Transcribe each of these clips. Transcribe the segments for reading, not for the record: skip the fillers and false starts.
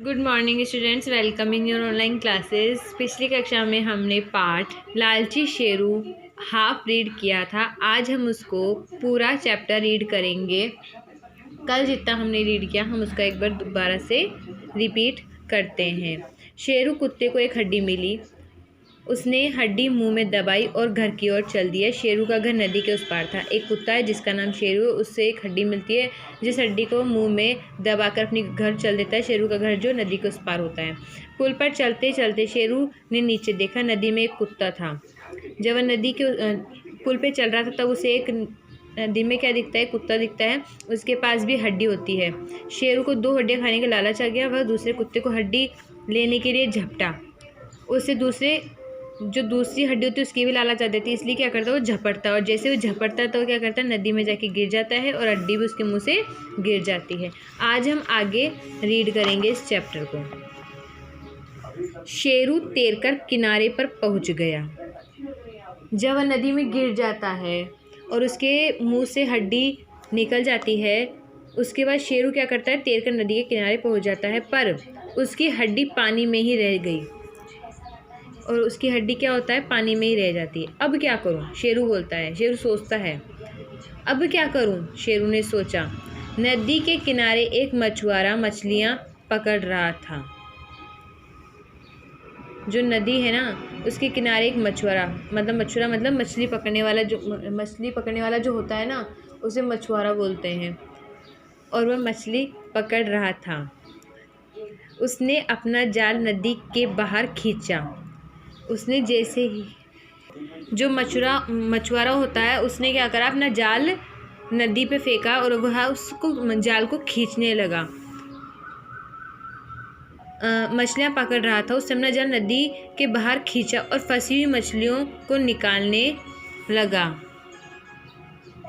Good morning students, welcome in your online classes. पिछली कक्षा में हमने पाठ लालची शेरू हाफ रीड किया था। आज हम उसको पूरा चैप्टर रीड करेंगे। कल जितना हमने रीड किया हम उसका एक बार दोबारा से रिपीट करते हैं। शेरू कुत्ते को एक हड्डी मिली, उसने हड्डी मुंह में दबाई और घर की ओर चल दिया। शेरू का घर नदी के उस पार था। एक कुत्ता है जिसका नाम शेरू है, उससे एक हड्डी मिलती है जिस हड्डी को मुंह में दबाकर अपनी घर चल देता है। शेरू का घर जो नदी के उस पार होता है। पुल पर चलते चलते शेरू ने नीचे देखा, नदी में एक कुत्ता था। जब वह नदी के पुल पे चल रहा था तब उसे एक नदी में क्या दिखता है, कुत्ता दिखता है। उसके पास भी हड्डी होती है। शेरू को 2 हड्डियाँ खाने का लालच आ गया। वह दूसरे कुत्ते को हड्डी लेने के लिए झपटा। उससे दूसरी हड्डी होती है उसकी भी लालच आ जाती है, इसलिए क्या करता है वो झपटता है। और जैसे वो झपटता है तो क्या करता है, नदी में जाके गिर जाता है और हड्डी भी उसके मुंह से गिर जाती है। आज हम आगे रीड करेंगे इस चैप्टर को। शेरू तैरकर किनारे पर पहुंच गया। जब वह नदी में गिर जाता है और उसके मुंह से हड्डी निकल जाती है, उसके बाद शेरू क्या करता है, तैरकर नदी के किनारे पहुंच जाता है, पर उसकी हड्डी पानी में ही रह गई। और उसकी हड्डी क्या होता है, पानी में ही रह जाती है। अब क्या करूं, शेरू बोलता है। शेरू सोचता है, अब क्या करूं। शेरू ने सोचा, नदी के किनारे एक मछुआरा मछलियां पकड़ रहा था। जो नदी है ना उसके किनारे एक मछुआरा मतलब मछली पकड़ने वाला जो होता है ना उसे मछुआरा बोलते हैं। और वह मछली पकड़ रहा था। उसने अपना जाल नदी के बाहर खींचा। उसने जैसे ही जो मछुआरा होता है उसने क्या करा, अपना जाल नदी पे फेंका और वह उसको जाल को खींचने लगा। मछलियां पकड़ रहा था। उसने अपना जाल नदी के बाहर खींचा और फंसी हुई मछलियों को निकालने लगा।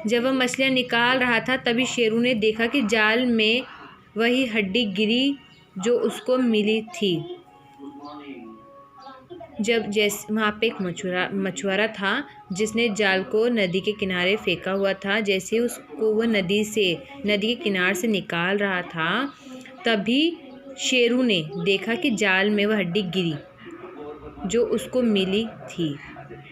जब वह मछलियां निकाल रहा था तभी शेरू ने देखा कि जाल में वही हड्डी गिरी जो उसको मिली थी। जैसे वहाँ पे एक मछुआरा था जिसने जाल को नदी के किनारे फेंका हुआ था। जैसे उसको वह नदी के किनारे से निकाल रहा था तभी शेरू ने देखा कि जाल में वह हड्डी गिरी जो उसको मिली थी।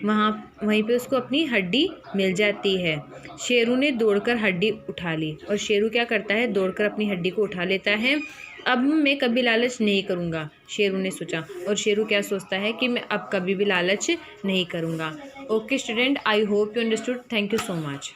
वहीं पे उसको अपनी हड्डी मिल जाती है। शेरू ने दौड़कर हड्डी उठा ली। और शेरू क्या करता है, दौड़कर अपनी हड्डी को उठा लेता है। अब मैं कभी लालच नहीं करूँगा, शेरू ने सोचा। और शेरू क्या सोचता है कि मैं अब कभी भी लालच नहीं करूँगा। Okay student, I hope you understood. Thank you so much.